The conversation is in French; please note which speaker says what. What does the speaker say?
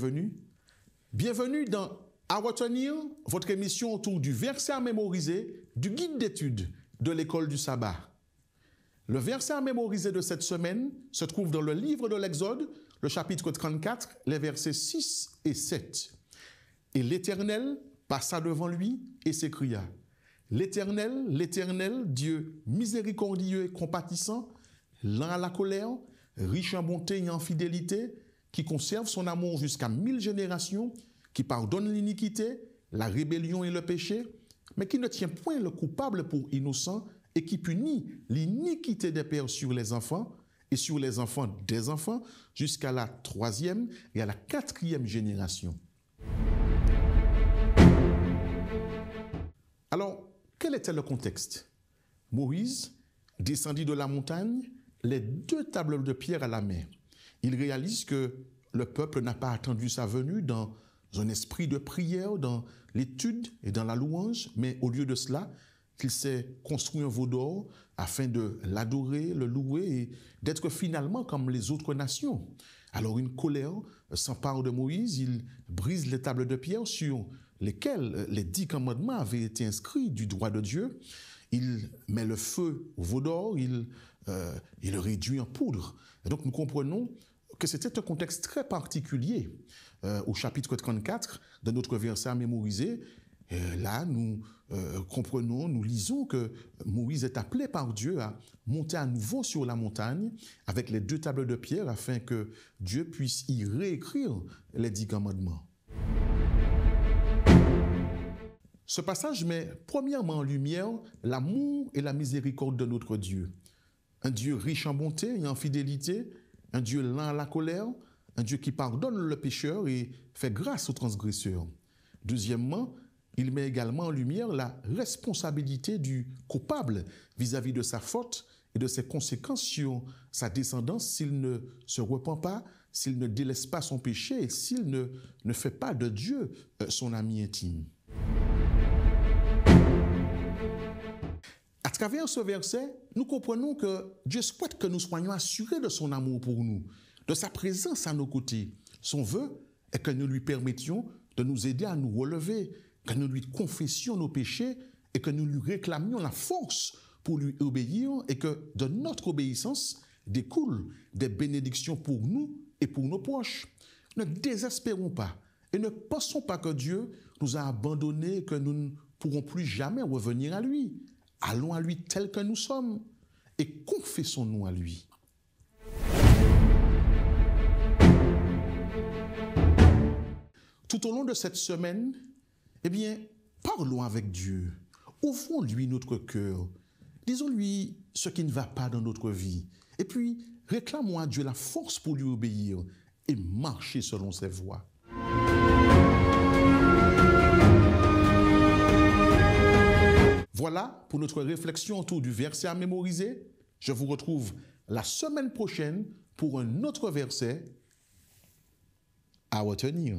Speaker 1: bienvenue. Bienvenue dans À retenir, votre émission autour du verset à mémoriser du guide d'études de l'école du sabbat. Le verset à mémoriser de cette semaine se trouve dans le livre de l'Exode, le chapitre 34, les versets 6 et 7. Et l'Éternel passa devant lui et s'écria: L'Éternel, l'Éternel, Dieu miséricordieux et compatissant, lent à la colère, riche en bonté et en fidélité, qui conserve son amour jusqu'à 1000 générations, qui pardonne l'iniquité, la rébellion et le péché, mais qui ne tient point le coupable pour innocent et qui punit l'iniquité des pères sur les enfants et sur les enfants des enfants jusqu'à la 3e et à la 4e génération. Alors, quel était le contexte? Moïse descendit de la montagne, les 2 tables de pierre à la main. Il réalise que le peuple n'a pas attendu sa venue dans un esprit de prière, dans l'étude et dans la louange, mais au lieu de cela, qu'il s'est construit un veau d'or afin de l'adorer, le louer et d'être finalement comme les autres nations. Alors une colère s'empare de Moïse, il brise les tables de pierre sur lesquelles les 10 commandements avaient été inscrits du droit de Dieu. Il met le feu au veau d'or, il le réduit en poudre. Et donc nous comprenons que c'était un contexte très particulier. Au chapitre 34 de notre verset à mémoriser, là nous comprenons, nous lisons que Moïse est appelé par Dieu à monter à nouveau sur la montagne avec les 2 tables de pierre afin que Dieu puisse y réécrire les 10 commandements. Ce passage met premièrement en lumière l'amour et la miséricorde de notre Dieu. Un Dieu riche en bonté et en fidélité, un Dieu lent à la colère, un Dieu qui pardonne le pécheur et fait grâce aux transgresseurs. Deuxièmement, il met également en lumière la responsabilité du coupable vis-à-vis de sa faute et de ses conséquences sur sa descendance s'il ne se repent pas, s'il ne délaisse pas son péché et s'il ne fait pas de Dieu son ami intime. À travers ce verset, nous comprenons que Dieu souhaite que nous soyons assurés de son amour pour nous, de sa présence à nos côtés. Son vœu est que nous lui permettions de nous aider à nous relever, que nous lui confessions nos péchés et que nous lui réclamions la force pour lui obéir et que de notre obéissance découlent des bénédictions pour nous et pour nos proches. Ne désespérons pas et ne pensons pas que Dieu nous a abandonnés et que nous ne pourrons plus jamais revenir à lui. Allons à lui tel que nous sommes et confessons-nous à lui. Tout au long de cette semaine, parlons avec Dieu. Ouvrons-lui notre cœur. Disons-lui ce qui ne va pas dans notre vie. Et puis, réclamons à Dieu la force pour lui obéir et marcher selon ses voies. Voilà pour notre réflexion autour du verset à mémoriser. Je vous retrouve la semaine prochaine pour un autre verset à retenir.